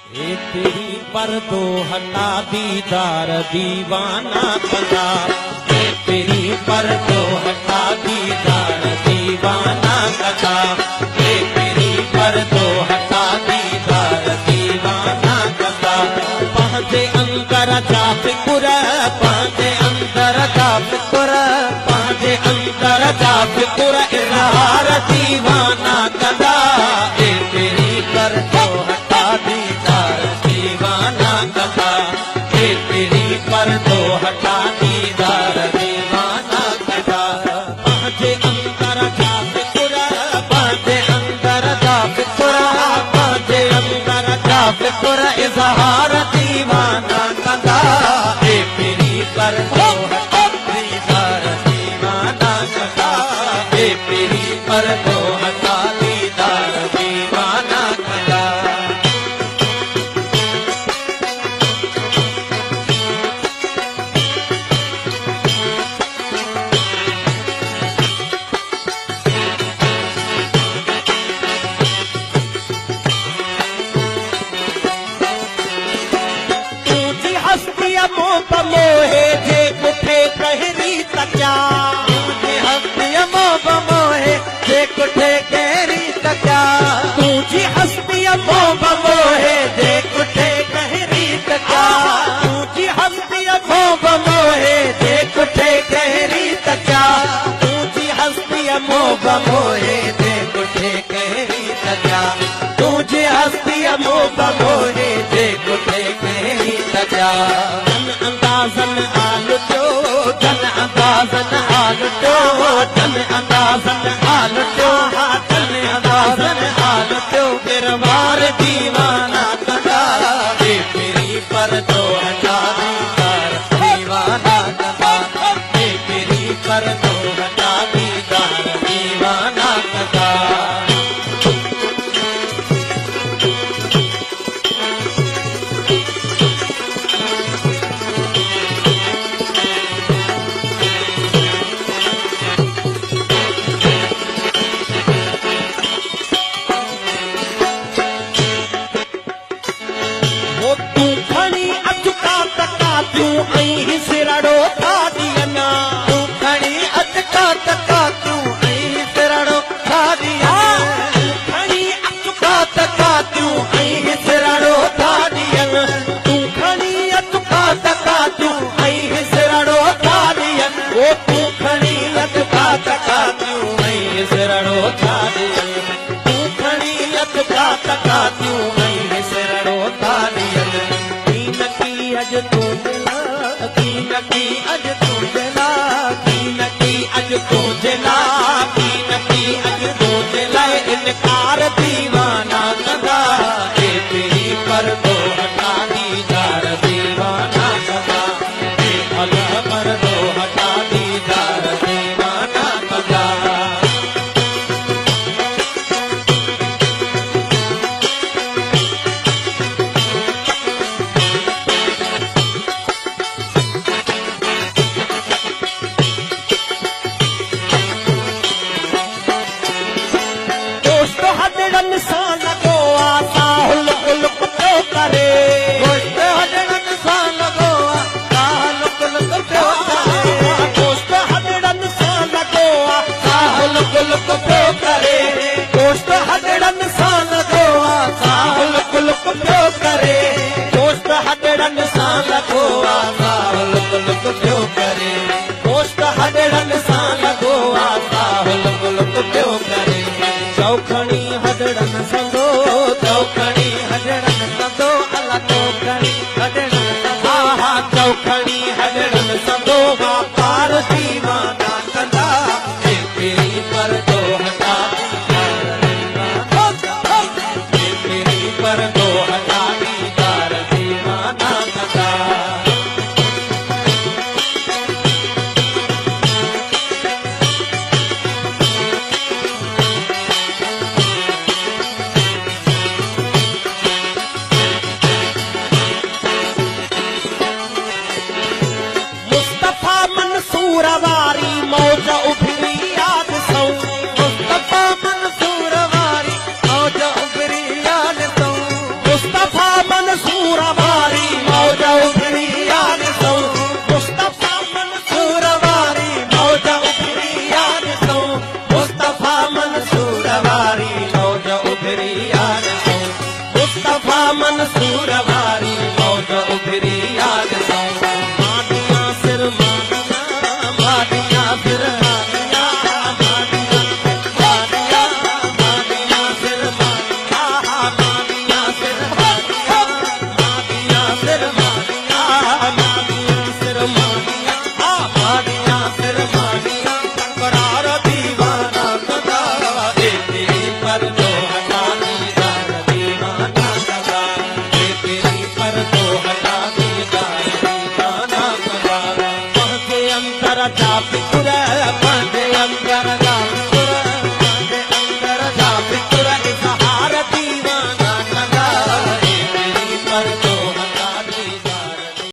तेरी पर्दो हटा दीदार दीवाना कदा, तेरी पर्दो हटा दीदार दीवाना कदा, तेरी पर्दो हटा दीदार दीवाना कदा। पंहिंजे अंदर जा फिकुर, पंहिंजे अंदर जा फिकुर, पंहिंजे अंदर जा फिकुर इज़हार दीवाना कदा, तेरी पर्दो हटा दीदार दीवाना कदा, तेरी पर्दो हटा दीदार दीवाना कदा। पंहिंजे अंदर जा फिकुर, पंहिंजे अंदर जा फिकुर, पंहिंजे अंदर जा फिकुर इज़हार दीवाना कदा, तेरी पर्दो हटा दीदार दीवाना कदा, तेरी पर्दो हटा दीदार दीवाना कदा। मोहे जे कुठे कहरी तकिया, तुझी हस्ती मोहे जे कुठे कहरी तकिया, तुझी हस्ती मोहे जे कुठे कहरी तकिया, तुझी हस्ती मोहे जे कुठे कहरी तकिया, तुझी हस्ती मोहे जे कुठे कहरी तकिया, तुझी हस्ती मोहे जे कुठे कहरी तकिया। अंदाज़न आलटो, धन अंदाज़न आलटो, धन अंदाज़न आलटो, धन अंदाज़न आलटो, गिरवार दीवाना कदा, तेरी पर्दो हटा दीदार दीवाना कदा, तेरी पर्दो हटा दीदार दीवाना कदा। इनकार दीवाना कदा, तेरी पर्दो हटा दीदार दीवाना कदा, पर्दो हटा दीदार दीवाना कदा। चौखणी हदड़न संदो, चौखणी हदड़न संदो, अला चौखणी हदड़न संदो, हा चौखणी हदड़न संदो, वापार दीवाना कदा, तेरी पर्दो हटा दीदार दीवाना कदा, तेरी पर्दो हटा दीदार मुस्तफा मंसूर वारी मौज उभरी याद मादिया सिर मादिया फिर मादिया मादिया मादिया सिर मादिया सिर मादिया सिर मादिया सिर मादिया मादिया सिर मादिया करार दीवाना सदा तेरी पर जो हटा दीदार दीवाना सदा तेरी पर जो हटा दीदार दीवाना सदा वह के अंतर चापित